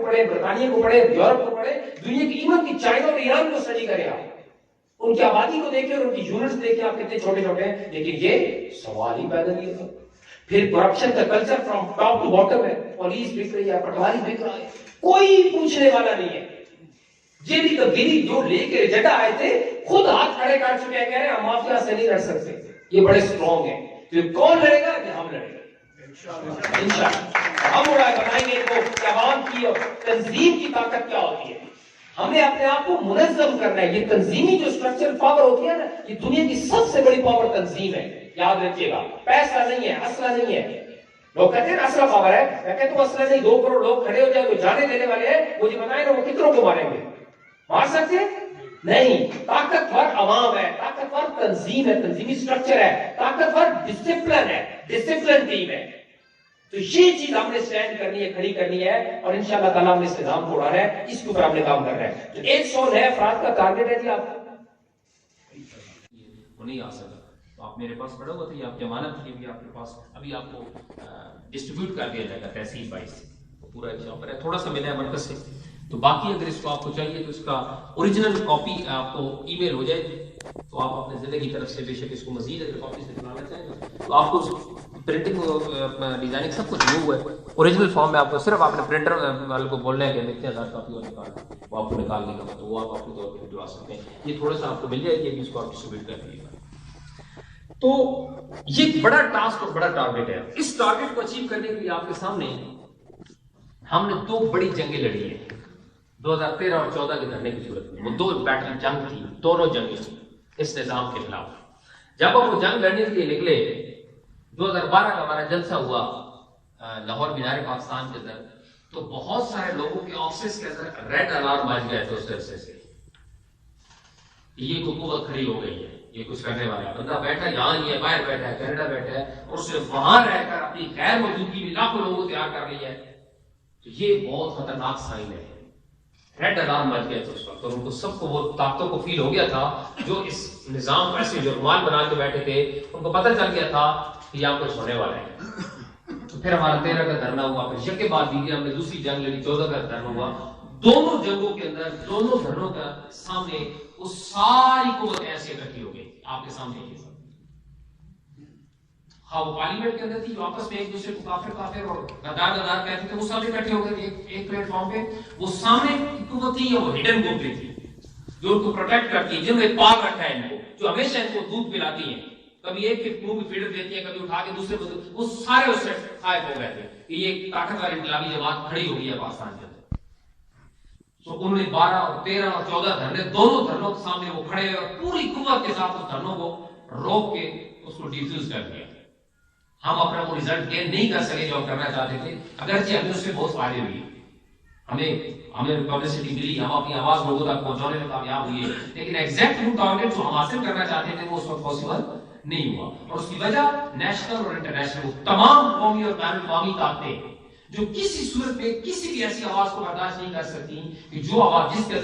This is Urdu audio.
کو پڑھے, برطانیہ کو پڑھے, یورپ کو پڑھے, دنیا کی ایون کی چائنا اور ایران کو اسٹڈی کرے آپ, ان کی آبادی کو دیکھیں اور ان کی یونٹس دیکھیں آپ کتنے چھوٹے چھوٹے ہیں, لیکن یہ سوال ہی پیدا نہیں ہوتا. پھر کرپشن کا culture from top to bottom ہے, پولیس بک رہی ہے, پٹواری بک رہا ہے, کوئی پوچھنے والا نہیں ہے. یہ بھی تبدیلی جو لے کے ایجنڈا آئے تھے خود ہاتھ کھڑے کر چکے ہیں, کہہ رہے ہیں ہم مافیا سے نہیں لڑ سکتے, یہ بڑے اسٹرانگ ہیں. تو کون لڑے گا؟ کہ ہم لڑیں گے انشاءاللہ. ہم بتائیں گے ان کو کہ عوام کی اور تنظیم کی طاقت کیا ہوتی ہے. ہم نے اپنے آپ کو منظم کرنا ہے. یہ تنظیمی جو اسٹرکچر پاور ہوتی ہے نا, یہ دنیا کی سب سے بڑی پاور تنظیم ہے, یاد رکھیے گا. پیسہ نہیں ہے, اسلحہ نہیں ہے. لوگ کہتے ہیں اسلحہ پاور ہے, میں کہتا ہوں اسلحہ نہیں. 2 کروڑ لوگ کھڑے ہو جائے وہ جانے دینے والے ہیں, مجھے بتائیں نا وہ کتنوں کو ماریں گے؟ مار سکتے نہیں. طاقتور عوام ہے, طاقتور تنظیم ہے, تنظیمی اسٹرکچر ہے, طاقتور ڈسپلن ہے, ڈسپلن ٹیم ہے. تو یہ چیز ہم نے سٹینڈ کرنی ہے, کھڑی کرنی ہے, اور انشاءاللہ تعالیٰ ہم نے اس نظام کو اڑانا ہے. اس کے اوپر ہم نے کام کرنا ہے. تو 100 نئے افراد کا ٹارگیٹ ہے جی. آپ وہ نہیں آ سکا تو آپ میرے پاس پڑا ہوا تھا, یہ آپ کی امانت کی ہوئی آپ کے پاس, ابھی آپ کو ڈسٹریبیوٹ کر دیا جائے گا تحصیل وائز. پورا ایک شاپ ہے, تھوڑا سا ملا ہے مرکز سے. تو باقی اگر اس کو آپ کو چاہیے تو اس کا اوریجنل کاپی آپ کو ای میل ہو جائے گی, تو آپ اپنے ضلع کی طرف سے بے شک اس کو مزید اگر کاپی سے بنانا چاہیں تو آپ کو پرنٹنگ ڈیزائننگ سب کچھ نہیں ہوا ہے. اوریجنل فارم میں آپ کو صرف آپ نے پرنٹر والے کو بولنا ہے کہ اتنے 1000 کاپی اور نکال, وہ آپ کو نکال دے گا, تو وہ آپ اپنے طور پہ بھجوا سکتے ہیں. یہ تھوڑا سا آپ کو مل جائے گی, اس کو آپ ڈسٹریبیوٹ کر دیجیے گا. تو یہ ایک بڑا ٹاسک اور بڑا ٹارگیٹ ہے. اس ٹارگیٹ کو اچیو کرنے کے لیے آپ کے سامنے ہم نے 2 بڑی جنگیں لڑی ہیں 2013 اور 14 کے دھرنے کی صورت میں. وہ 2 بیٹل جنگ تھی, دونوں جنگیں اس نظام کے خلاف. جب ہم وہ جنگ لڑنے کے لیے نکلے 2012 کا ہمارا جلسہ ہوا لاہور مینار پاکستان کے اندر, تو بہت سارے لوگوں کے آفسز کے اندر ریڈ الارم بج گئے تھے اس عرصے سے. یہ حکومت کھڑی ہو گئی ہے, یہ کچھ کرنے والا بندہ بیٹھا یہاں نہیں ہے, باہر بیٹھا ہے, کینیڈا بیٹھا ہے, اور اس نے وہاں رہ کر اپنی غیر موجودگی میں لاکھوں لوگوں کو تیار کر لی ہے. تو یہ بہت خطرناک سائن ہے. ریڈ الارم بج گئے تھے اس وقت, اور ان کو سب کو وہ طاقتوں کو فیل ہو گیا تھا جو اس نظام کو ایسے جو رومال بنا کے بیٹھے تھے, ان کو پتہ چل گیا تھا کہ یہاں کچھ ہونے والا ہے. تو پھر ہمارا 13 کا دھرنا ہوا, پھر یک کے بعد دیجیے ہم نے دوسری جنگ لڑی 14 کا دھرنا ہوا. دونوں جنگوں کے اندر دونوں دھرنوں کا سامنے وہ ساری قوت ایسے اکٹھی ہو گئی آپ کے سامنے. ہاں وہ پارلیمنٹ کے اندر تھی جو آپس میں ایک دوسرے کو کافر کافر اور غدار غدار کہتے تھے, وہ سب اکٹھے ہو گئے ایک پلیٹ فارم پہ. وہ سامنے کی قوت تھی, وہ ہڈن قوتیں تھی جو ان کو پروٹیکٹ کرتی ہیں, جن نے پال رکھا ہے ان کو, جو ہمیشہ ان کو دودھ پلاتی ہیں, کبھی ایک کے منہ میں فیڈر دیتی ہیں, کبھی اٹھا کے دوسرے کو, وہ سارے اس سے غائب ہو گئے تھے کہ یہ طاقتور انقلابی جماعت کھڑی ہو گئی ہے پاکستان کے اندر. تو انہوں نے 12 اور 13 اور 14 دھرنے, دونوں دھرنوں کے سامنے وہ کھڑے اور پوری قوت کے ساتھ اس دھرنوں کو روک کے اس کو ڈیفیوز کر دیا. ہم اپنا وہ ریزلٹ گین نہیں کر سکے جو ہم کرنا چاہتے تھے, اگرچہ ہمیں اس سے بہت فائدے ہوئے, ہمیں پبلسٹی ملی, ہم اپنی آواز لوگوں تک پہنچانے میں کامیاب ہوئے, لیکن ایگزیکٹ وہ ٹارگیٹ جو ہم حاصل کرنا چاہتے تھے وہ اس وقت پاسبل نہیں ہوا. اور اس کی وجہ نیشنل اور انٹرنیشنل تمام قومی اور بین الاقوامی طاقتیں جو کسی صورت میں کسی بھی ایسی آواز کو برداشت نہیں کر سکتی کہ جو آواز جس کے